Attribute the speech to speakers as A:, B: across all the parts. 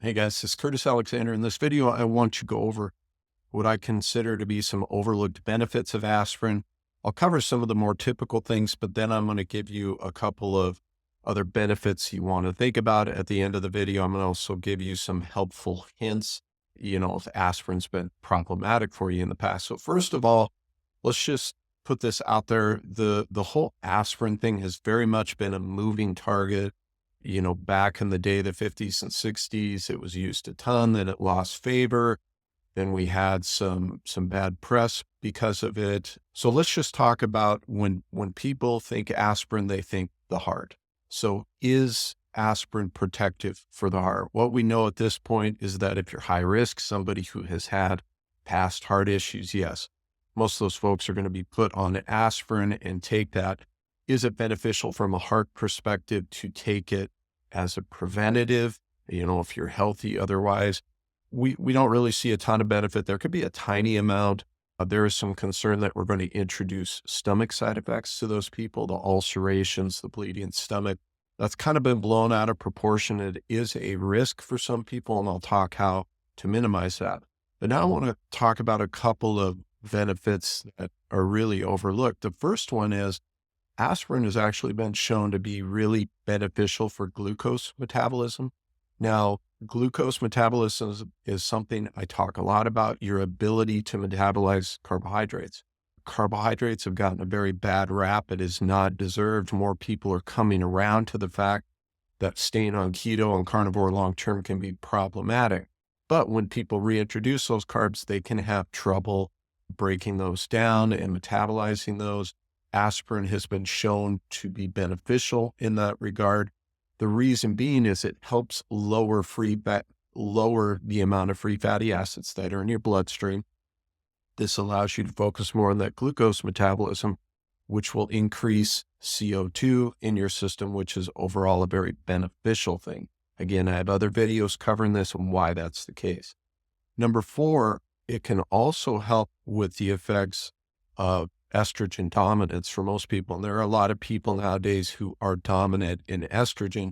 A: Hey guys, this is Curtis Alexander. In this video, I want to go over what I consider to be some overlooked benefits of aspirin. I'll cover some of the more typical things, but then I'm going to give you a couple of other benefits you want to think about at the end of the video. I'm going to also give you some helpful hints, if aspirin's been problematic for you in the past. So first of all, let's just put this out there. The whole aspirin thing has very much been a moving target. Back in the day, the 50s and 60s, it was used a ton, then it lost favor. Then we had some bad press because of it. So let's just talk about when people think aspirin, they think the heart. So is aspirin protective for the heart? What we know at this point is that if you're high risk, somebody who has had past heart issues, yes, most of those folks are going to be put on aspirin and take that. Is it beneficial from a heart perspective to take it as a preventative? If you're healthy otherwise, we don't really see a ton of benefit. There could be a tiny amount. There is some concern that we're going to introduce stomach side effects to those people, the ulcerations, the bleeding stomach. That's kind of been blown out of proportion. It is a risk for some people, and I'll talk how to minimize that. But now I want to talk about a couple of benefits that are really overlooked. The first one is aspirin has actually been shown to be really beneficial for glucose metabolism. Now, glucose metabolism is something I talk a lot about, your ability to metabolize carbohydrates. Carbohydrates have gotten a very bad rap. It is not deserved. More people are coming around to the fact that staying on keto and carnivore long-term can be problematic. But when people reintroduce those carbs, they can have trouble breaking those down and metabolizing those. Aspirin has been shown to be beneficial in that regard. The reason being is it helps lower the amount of free fatty acids that are in your bloodstream. This allows you to focus more on that glucose metabolism, which will increase CO2 in your system, which is overall a very beneficial thing. Again, I have other videos covering this and why that's the case. Number four, it can also help with the effects of estrogen dominance for most people. And there are a lot of people nowadays who are dominant in estrogen,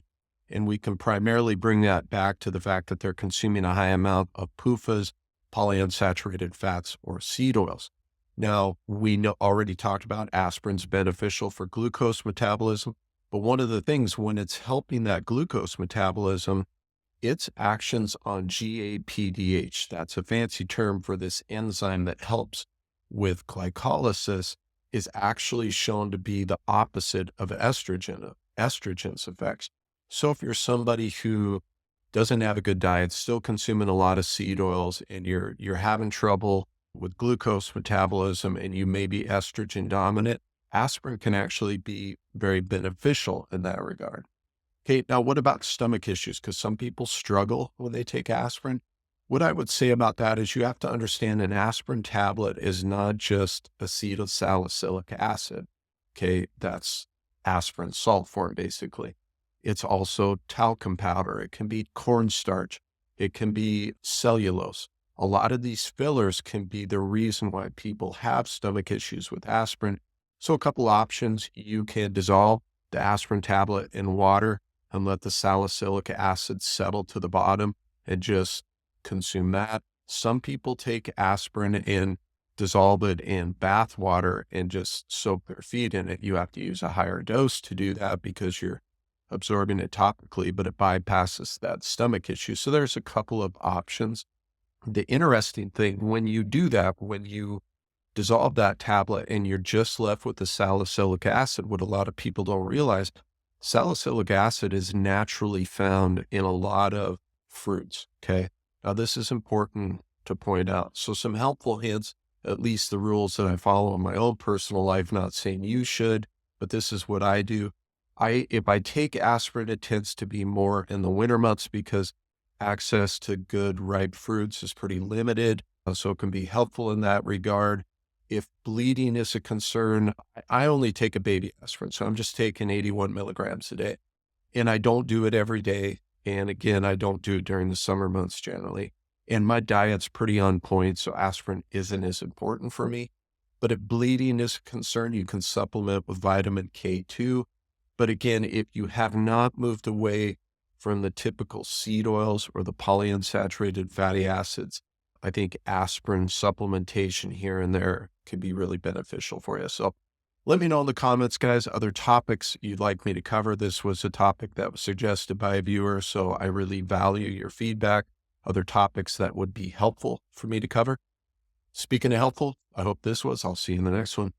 A: and we can primarily bring that back to the fact that they're consuming a high amount of PUFAs, polyunsaturated fats, or seed oils. Now, already talked about aspirin's beneficial for glucose metabolism, but one of the things when it's helping that glucose metabolism, its actions on GAPDH, that's a fancy term for this enzyme that helps with glycolysis, is actually shown to be the opposite of estrogen's effects. So if you're somebody who doesn't have a good diet, still consuming a lot of seed oils, and you're having trouble with glucose metabolism and you may be estrogen dominant, aspirin can actually be very beneficial in that regard. Okay, now what about stomach issues? Because some people struggle when they take aspirin. What I would say about that is you have to understand an aspirin tablet is not just acetylsalicylic acid. Okay, that's aspirin salt form, basically. It's also talcum powder. It can be cornstarch. It can be cellulose. A lot of these fillers can be the reason why people have stomach issues with aspirin. So a couple options: you can dissolve the aspirin tablet in water and let the salicylic acid settle to the bottom and just consume that. Some people take aspirin and dissolve it in bath water and just soak their feet in it. You have to use a higher dose to do that because you're absorbing it topically, but it bypasses that stomach issue. So there's a couple of options. The interesting thing, when you do that, when you dissolve that tablet and you're just left with the salicylic acid, what a lot of people don't realize, salicylic acid is naturally found in a lot of fruits. Okay. Now, this is important to point out. So some helpful hints, at least the rules that I follow in my own personal life, not saying you should, but this is what I do. If I take aspirin, it tends to be more in the winter months because access to good ripe fruits is pretty limited. So it can be helpful in that regard. If bleeding is a concern, I only take a baby aspirin. So I'm just taking 81 milligrams a day, and I don't do it every day. And again, I don't do it during the summer months generally. And my diet's pretty on point, so aspirin isn't as important for me. But if bleeding is a concern, you can supplement with vitamin K2. But again, if you have not moved away from the typical seed oils or the polyunsaturated fatty acids, I think aspirin supplementation here and there could be really beneficial for you. So let me know in the comments, guys, other topics you'd like me to cover. This was a topic that was suggested by a viewer, so I really value your feedback, other topics that would be helpful for me to cover. Speaking of helpful, I hope this was. I'll see you in the next one.